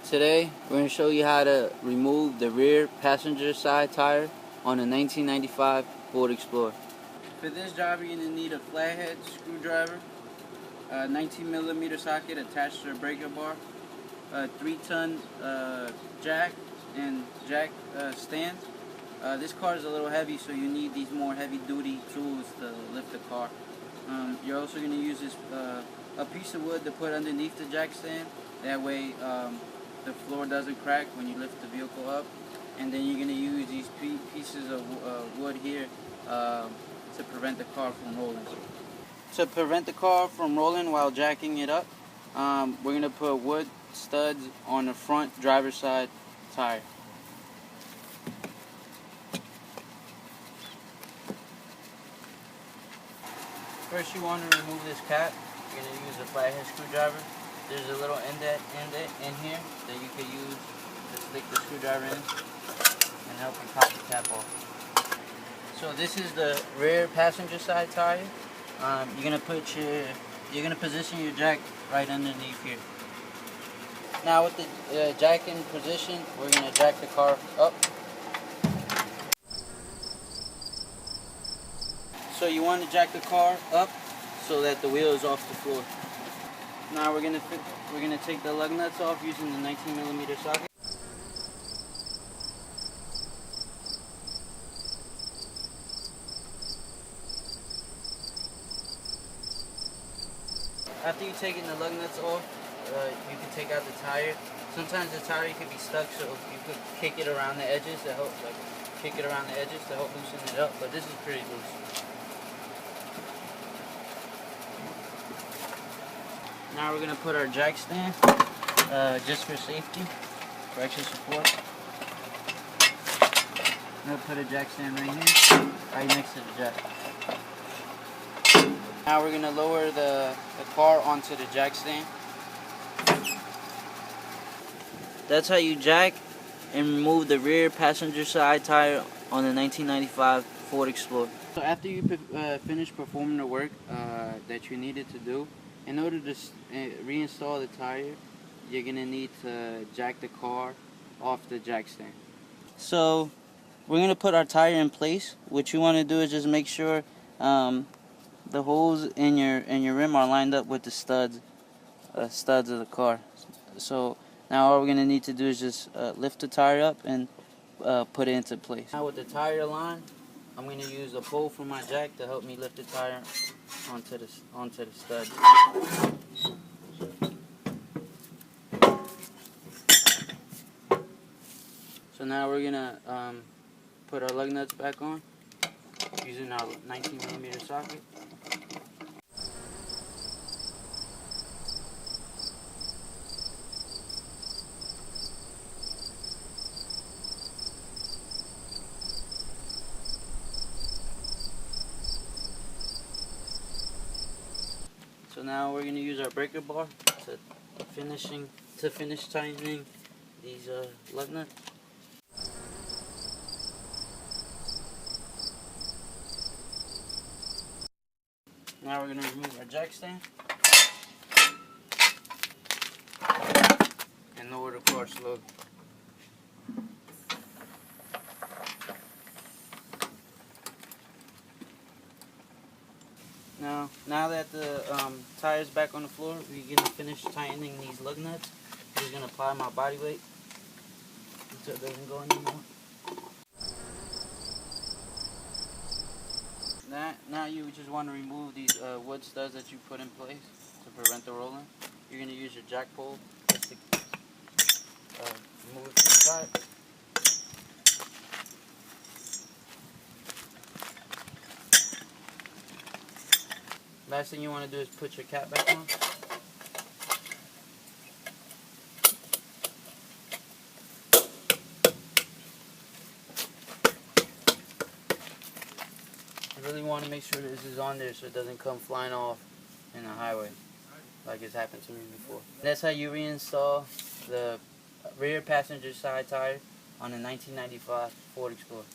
Today, we're going to show you how to remove the rear passenger side tire on a 1995 Ford Explorer. For this job, you're going to need a flathead screwdriver, a 19mm socket attached to a breaker bar, a 3-ton jack and jack stand. This car is a little heavy, so you need these more heavy-duty tools to lift the car. You're also going to use this a piece of wood to put underneath the jack stand. That way the floor doesn't crack when you lift the vehicle up. And then you're going to use these pieces of wood here to prevent the car from rolling. To prevent the car from rolling while jacking it up, we're going to put wood studs on the front driver's side tire. First, you want to remove this cap. You're going to use a flathead screwdriver. There's a little indent in here that you could use to stick the screwdriver in and help you pop the cap off. So this is the rear passenger side tire. You're gonna position your jack right underneath here. Now with the jack in position, we're gonna jack the car up. So you want to jack the car up so that the wheel is off the floor. Now we're gonna take the lug nuts off using the 19mm socket. After you've taken the lug nuts off, you can take out the tire. Sometimes the tire could be stuck, so you could kick it around the edges to help, loosen it up. But this is pretty loose. Now we're going to put our jack stand, just for safety, for extra support. I'm going to put a jack stand right here, right next to the jack. Now we're going to lower the car onto the jack stand. That's how you jack and remove the rear passenger side tire on the 1995 Ford Explorer. So after you finish performing the work that you needed to do, in order to reinstall the tire, you're going to need to jack the car off the jack stand. So we're going to put our tire in place. What you want to do is just make sure the holes in your rim are lined up with the studs of the car. So now all we're going to need to do is just lift the tire up and put it into place. Now with the tire line, I'm going to use a pole from my jack to help me lift the tire onto the stud. So now we're going to put our lug nuts back on using our 19mm socket. So now we're going to use our breaker bar to finish tightening these lug nuts. Now we're going to remove our jack stand and lower the car slowly. Now that the tire is back on the floor, we're going to finish tightening these lug nuts. I'm just going to apply my body weight until it doesn't go anymore. Now you just want to remove these wood studs that you put in place to prevent the rolling. You're going to use your jack pole just to remove it from the side. Last thing you want to do is put your cap back on. You really want to make sure this is on there so it doesn't come flying off in the highway like it's happened to me before. That's how you reinstall the rear passenger side tire on a 1995 Ford Explorer.